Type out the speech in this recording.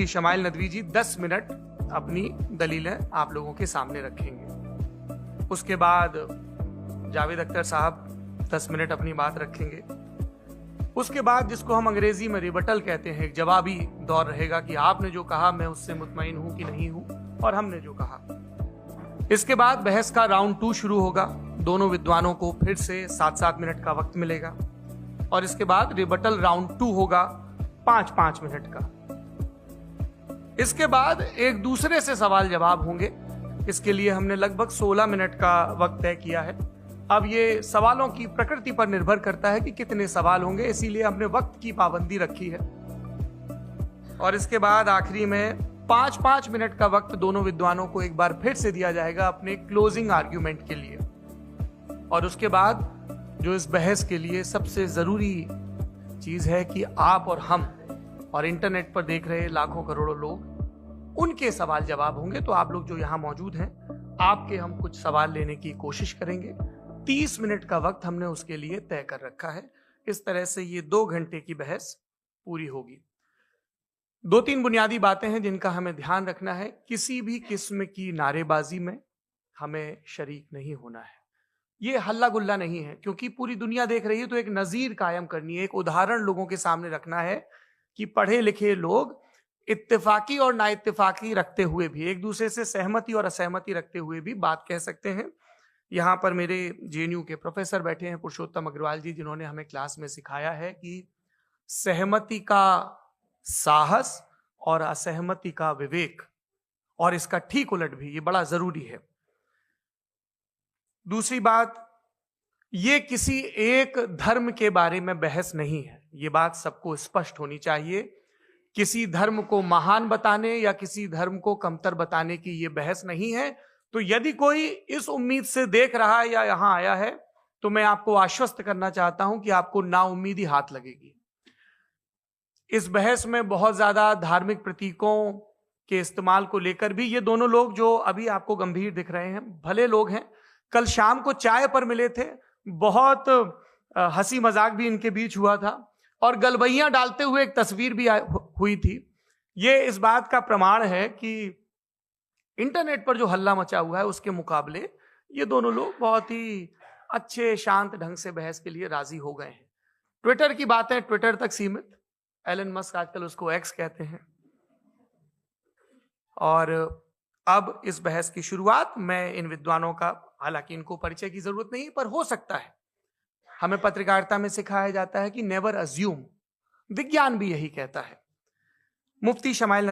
Smile Nadvi जी 10 minute अपनी दलीलें आप लोगों के सामने रखेंगे। उसके बाद जावेद अख्तर साहब 10 मिनट अपनी बात रखेंगे। उसके बाद जिसको हम अंग्रेजी में रिबटल कहते हैं, एक जवाबी दौर रहेगा कि आपने जो कहा मैं उससे मुतमईन हूं कि नहीं हूं, और हमने जो कहा। इसके बाद बहस का राउंड 2 शुरू होगा। दोनों विद्वानों को फिर से 7-7 मिनट का वक्त मिलेगा, और इसके बाद रिबटल राउंड 2 होगा 5-5 मिनट का। इसके बाद एक दूसरे से सवाल जवाब होंगे। इसके लिए हमने लगभग 16 मिनट का वक्त तय किया है। अब ये सवालों की प्रकृति पर निर्भर करता है कि कितने सवाल होंगे, इसीलिए हमने वक्त की पाबंदी रखी है। और इसके बाद आखिरी में 5-5 मिनट का वक्त दोनों विद्वानों को एक बार फिर से दिया जाएगा अपने क्लोजिंग आर्ग्यूमेंट के लिए। और उसके बाद जो इस बहस के लिए सबसे जरूरी चीज है कि आप और हम और इंटरनेट पर देख रहे लाखों करोड़ों लोग, उनके सवाल जवाब होंगे। तो आप लोग जो यहां मौजूद हैं, आपके हम कुछ सवाल लेने की कोशिश करेंगे। 30 मिनट का वक्त हमने उसके लिए तय कर रखा है। इस तरह से ये 2 घंटे की बहस पूरी होगी। 2-3 बुनियादी बातें हैं जिनका हमें ध्यान रखना है। किसी भी किस्म की नारेबाजी में हमें शरीक नहीं होना है। ये हल्ला गुल्ला नहीं है, क्योंकि पूरी दुनिया देख रही है, तो एक नजीर कायम करनी है, एक उदाहरण लोगों के सामने रखना है कि पढ़े लिखे लोग इत्तेफाकी और ना इत्तेफाकी रखते हुए भी, एक दूसरे से सहमति और असहमति रखते हुए भी बात कह सकते हैं। यहाँ पर मेरे जेएनयू के प्रोफेसर बैठे हैं, पुरुषोत्तम अग्रवाल जी, जिन्होंने हमें क्लास में सिखाया है कि सहमति का साहस और असहमति का विवेक, और इसका ठीक उलट भी, ये बड़ा जरूरी है। दूसरी बात, ये किसी एक धर्म के बारे में बहस नहीं है। ये बात सबको स्पष्ट होनी चाहिए। किसी धर्म को महान बताने या किसी धर्म को कमतर बताने की ये बहस नहीं है। तो यदि कोई इस उम्मीद से देख रहा है या यहां आया है, तो मैं आपको आश्वस्त करना चाहता हूं कि आपको नाउम्मीदी हाथ लगेगी। इस बहस में बहुत ज्यादा धार्मिक प्रतीकों के इस्तेमाल को लेकर भी, ये दोनों लोग जो अभी आपको गंभीर दिख रहे हैं, भले लोग हैं, कल शाम को चाय पर मिले थे, बहुत हंसी मजाक भी इनके बीच हुआ था, और गलबैयां डालते हुए एक तस्वीर भी हुई थी। ये इस बात का प्रमाण है कि इंटरनेट पर जो हल्ला मचा हुआ है उसके मुकाबले ये दोनों लोग बहुत ही अच्छे शांत ढंग से बहस के लिए राजी हो गए हैं। ट्विटर की बात है, ट्विटर तक सीमित। एलन मस्क आजकल उसको एक्स कहते हैं। और अब इस बहस की शुरुआत, मैं इन विद्वानों का, हालांकि इनको परिचय की जरूरत नहीं, पर हो सकता है, हमें पत्रकारिता में सिखाया जाता है कि नेवर अज्यूम, विज्ञान भी यही कहता है। मुफ्ती शमाइल